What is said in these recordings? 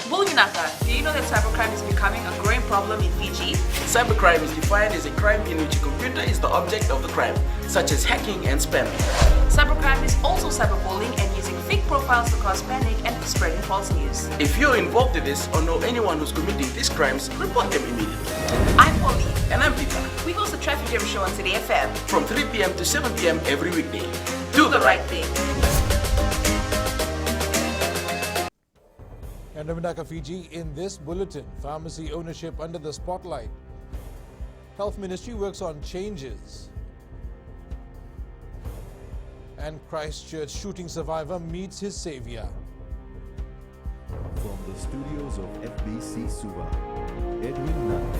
Bulginaka, do you know that cybercrime is becoming a growing problem in Fiji? Cybercrime is defined as a crime in which a computer is the object of the crime, such as hacking and spamming. Cybercrime is also cyberbullying and using fake profiles to cause panic and spreading false news. If you're involved in this or know anyone who's committing these crimes, report them immediately. I'm Polly. And I'm Peter. We host the Traffic Jam Show on City FM. From 3 p.m. to 7 p.m. every weekday. Do the right thing. And Raminaka Fiji, in this bulletin, pharmacy ownership under the spotlight. Health Ministry works on changes. And Christchurch shooting survivor meets his savior. From the studios of FBC Suva, Edwin Nunn.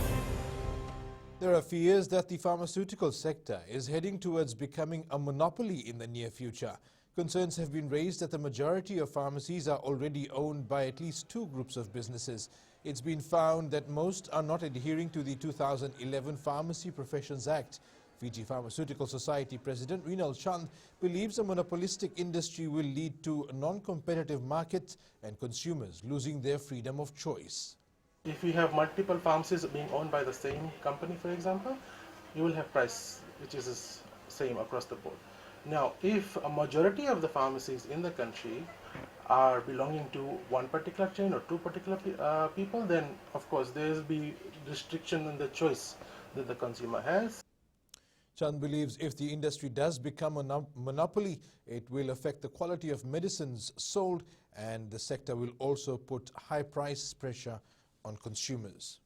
There are fears that the pharmaceutical sector is heading towards becoming a monopoly in the near future. Concerns have been raised that the majority of pharmacies are already owned by at least two groups of businesses. It's been found that most are not adhering to the 2011 Pharmacy Professions Act. Fiji Pharmaceutical Society President Rinal Chand believes a monopolistic industry will lead to a non-competitive market and consumers losing their freedom of choice. If you have multiple pharmacies being owned by the same company, for example, you will have price which is the same across the board. Now, if a majority of the pharmacies in the country are belonging to one particular chain or two particular people, then of course there will be restriction in the choice that the consumer has. Chand believes if the industry does become a monopoly, it will affect the quality of medicines sold, and the sector will also put high price pressure on consumers.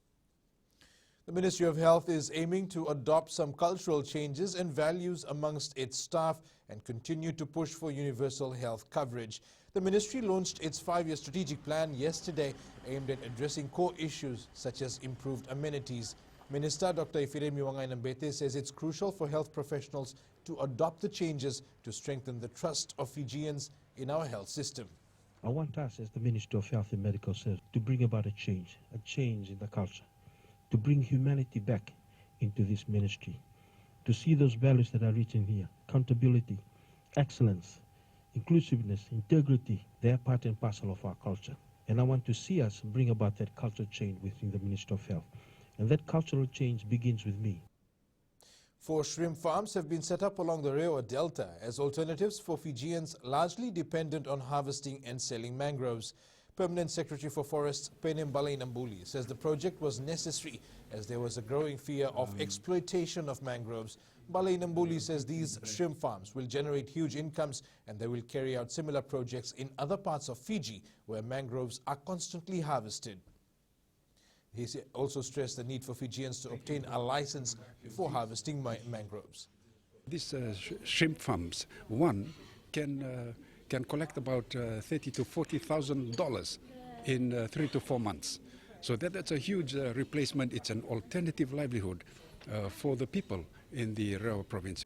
The Ministry of Health is aiming to adopt some cultural changes and values amongst its staff and continue to push for universal health coverage. The ministry launched its 5-year strategic plan yesterday aimed at addressing core issues such as improved amenities. Minister Dr. Ifiremi Wangainambete says it's crucial for health professionals to adopt the changes to strengthen the trust of Fijians in our health system. I want us as the Ministry of Health and Medical Services to bring about a change in the culture, to bring humanity back into this ministry, to see those values that are written here: accountability, excellence, inclusiveness, integrity. They are part and parcel of our culture. And I want to see us bring about that cultural change within the Ministry of Health. And that cultural change begins with me. 4 shrimp farms have been set up along the Rewa Delta as alternatives for Fijians largely dependent on harvesting and selling mangroves. Permanent Secretary for Forests Penem Balainambuli says the project was necessary as there was a growing fear of exploitation of mangroves. Balainambuli says these shrimp farms will generate huge incomes and they will carry out similar projects in other parts of Fiji where mangroves are constantly harvested. He also stressed the need for Fijians to obtain a license before harvesting mangroves. These shrimp farms, one can collect about $30,000 to $40,000 in 3 to 4 months. So that's a huge replacement. It's an alternative livelihood for the people in the Rewa province.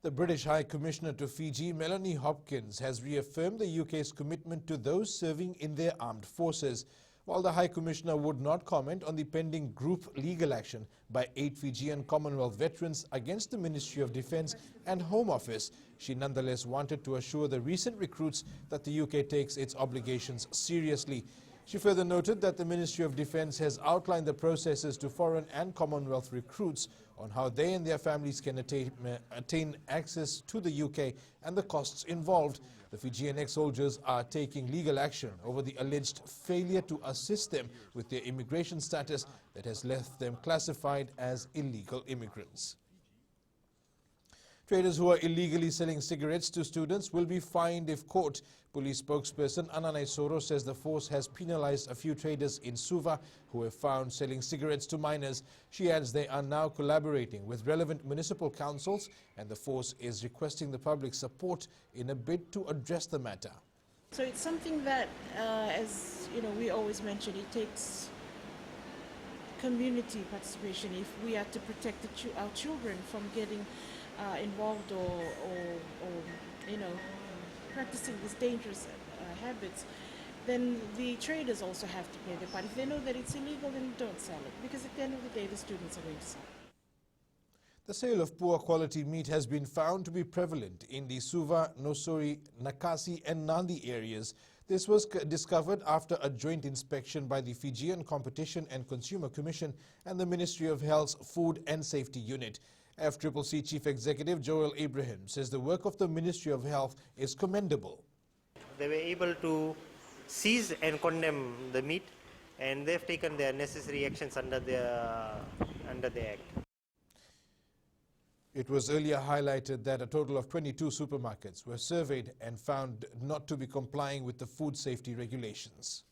The British High Commissioner to Fiji, Melanie Hopkins, has reaffirmed the UK's commitment to those serving in their armed forces. While the High Commissioner would not comment on the pending group legal action by 8 Fijian Commonwealth veterans against the Ministry of Defence and Home Office, she nonetheless wanted to assure the recent recruits that the UK takes its obligations seriously. She further noted that the Ministry of Defence has outlined the processes to foreign and Commonwealth recruits on how they and their families can attain access to the UK and the costs involved. The Fijian ex-soldiers are taking legal action over the alleged failure to assist them with their immigration status that has left them classified as illegal immigrants. Traders who are illegally selling cigarettes to students will be fined if caught. Police spokesperson Ananai Soro says the force has penalized a few traders in Suva who were found selling cigarettes to minors. She adds they are now collaborating with relevant municipal councils and the force is requesting the public support in a bid to address the matter. So it's something that, as you know, we always mention, it takes community participation if we are to protect our children from getting involved or you know, practicing these dangerous habits. Then the traders also have to play their part. If they know that it's illegal, then don't sell it, because at the end of the day, the students are going to sell it. The sale of poor quality meat has been found to be prevalent in the Suva, Nosuri, Nakasi and Nandi areas. This was discovered after a joint inspection by the Fijian Competition and Consumer Commission and the Ministry of Health's Food and Safety Unit. FCCC Chief Executive Joel Abraham says the work of the Ministry of Health is commendable. They were able to seize and condemn the meat, and they've taken their necessary actions under the Act. It was earlier highlighted that a total of 22 supermarkets were surveyed and found not to be complying with the food safety regulations.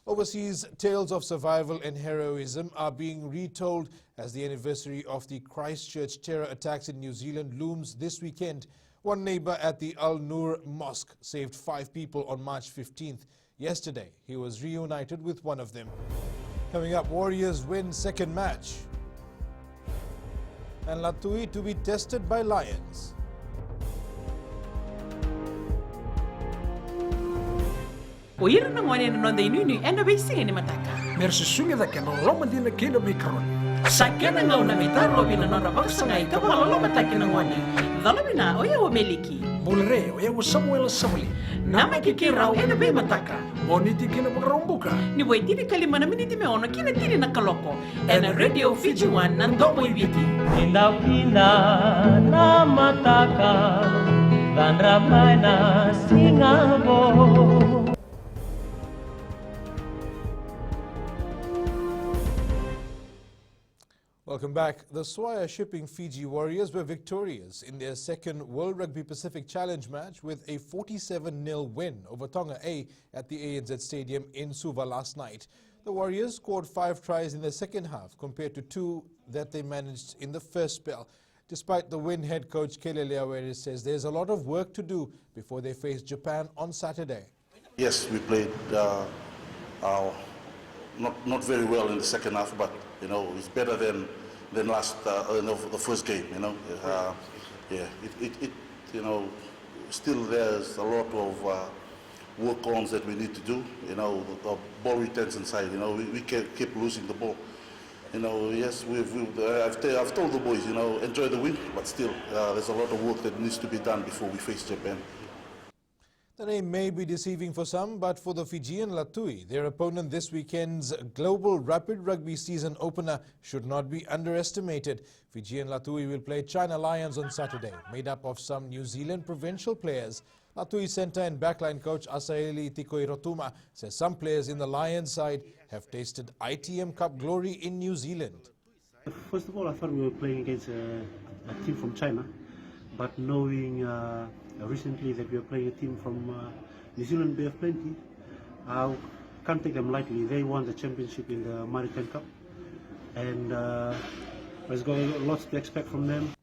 Overseas, tales of survival and heroism are being retold as the anniversary of the Christchurch terror attacks in New Zealand looms this weekend. One neighbor at the Al Nur Mosque saved 5 people on March 15th. Yesterday, he was reunited with one of them. Coming up, Warriors win second match. And Latui to be tested by Lions. Oira na ngone na nonde inuni enda beisinga ni mataka. Mersusunga da kena loma dina kena mikron. Sakena ngau na mitaro bina nona baksanga ika wala loma taki na ngone. Dalabina oya wa meliki. Bulre oya wa Samuel Samuli. Nama kikirau enda bei mataka. Boniti kena bakarombuka. Ni boy tiri kalima na miniti me ono kina tiri na kaloko. Ena Radio Fiji One na ndomo ibiti. Indah pindah na mataka dan ramai na singabo. Welcome back. The Swire Shipping Fiji Warriors were victorious in their second World Rugby Pacific Challenge match with a 47-0 win over Tonga A at the ANZ Stadium in Suva last night. The Warriors scored 5 tries in the second half compared to 2 that they managed in the first spell. Despite the win, head coach Kelele Awere says there's a lot of work to do before they face Japan on Saturday. Yes, we played not very well in the second half, but you know it's better than last the first game. You know, yeah, it you know still there's a lot of work-ons that we need to do. You know, the ball retention side. You know, we keep losing the ball. You know, yes, I've told the boys, you know, enjoy the win, but still there's a lot of work that needs to be done before we face Japan. The name may be deceiving for some, but for the Fijian Latui, their opponent this weekend's Global Rapid Rugby season opener should not be underestimated. Fijian Latui will play China Lions on Saturday, made up of some New Zealand provincial players. Latui centre and backline coach Asaeli Tikoirotuma says some players in the Lions side have tasted ITM Cup glory in New Zealand. First of all, I thought we were playing against a team from China, but knowing recently that we are playing a team from New Zealand Bay of Plenty, I can't take them lightly. They won the championship in the Maritime Cup, and there's got lots to expect from them.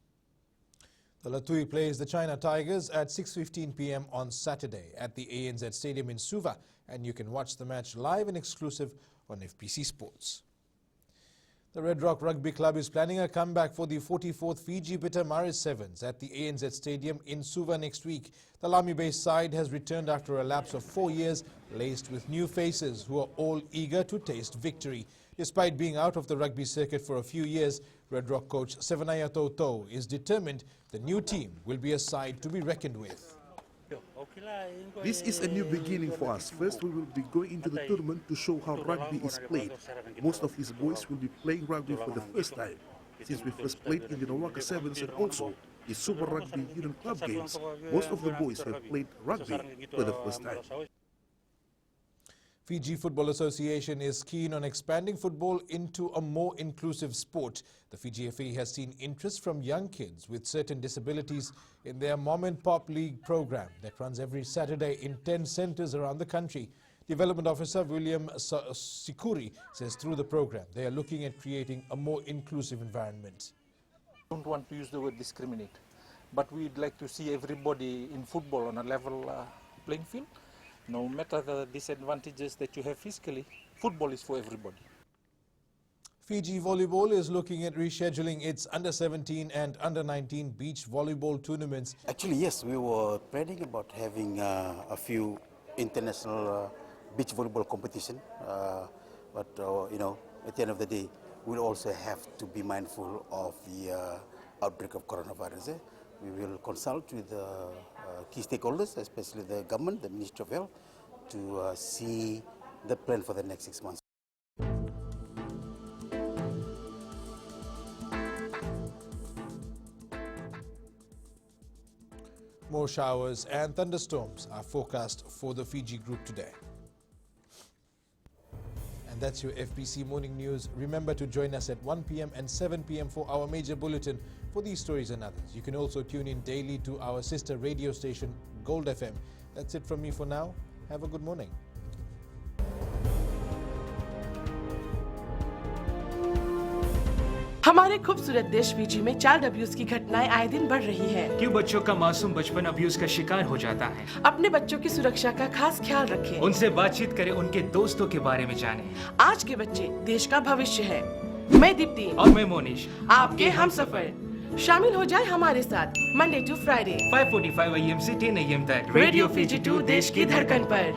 The Latui plays the China Tigers at 6:15 p.m. on Saturday at the ANZ Stadium in Suva, and you can watch the match live and exclusive on FPC Sports. The Red Rock Rugby Club is planning a comeback for the 44th Fiji Bitter Maris Sevens at the ANZ Stadium in Suva next week. The Lamy-based side has returned after a lapse of 4 years, laced with new faces who are all eager to taste victory. Despite being out of the rugby circuit for a few years, Red Rock coach Sevanaya Toto is determined the new team will be a side to be reckoned with. This is a new beginning for us. First, we will be going into the tournament to show how rugby is played. Most of these boys will be playing rugby for the first time, since we first played in the Nawaka Sevens and also the Super Rugby Union Club games. Most of the boys have played rugby for the first time. Fiji Football Association is keen on expanding football into a more inclusive sport. The Fiji FA has seen interest from young kids with certain disabilities in their Mom and Pop League program that runs every Saturday in 10 centres around the country. Development Officer William Sikuri says through the program they are looking at creating a more inclusive environment. I don't want to use the word discriminate, but we'd like to see everybody in football on a level playing field. No matter the disadvantages that you have physically, football is for everybody. Fiji Volleyball is looking at rescheduling its under-17 and under-19 beach volleyball tournaments. Actually, yes, we were planning about having a few international beach volleyball competition, but you know, at the end of the day, we'll also have to be mindful of the outbreak of coronavirus. We will consult with key stakeholders, especially the government, the Ministry of Health, to see the plan for the next 6 months. More showers and thunderstorms are forecast for the Fiji group today. And that's your FBC Morning News. Remember to join us at 1 p.m. and 7 p.m. for our major bulletin for these stories and others. You can also tune in daily to our sister radio station, Gold FM. That's it from me for now. Have a good morning. हमारे खूबसूरत देश Fiji में child abuse की घटनाएं आए दिन बढ़ रही हैं। क्यों बच्चों का मासूम बचपन अब्यूज का शिकार हो जाता है? अपने बच्चों की सुरक्षा का खास ख्याल रखें। उनसे बातचीत करें, उनके दोस्तों के बारे में जानें। आज के बच्चे देश का भविष्य है। मैं दीप्ति और मैं मोनिश, आपके हमसफर। शामिल हो जाए हमारे साथ मंडे टू फ्राइडे 5:45 AM से 10 AM तक रेडियो फिजी 2 देश की धड़कन पर।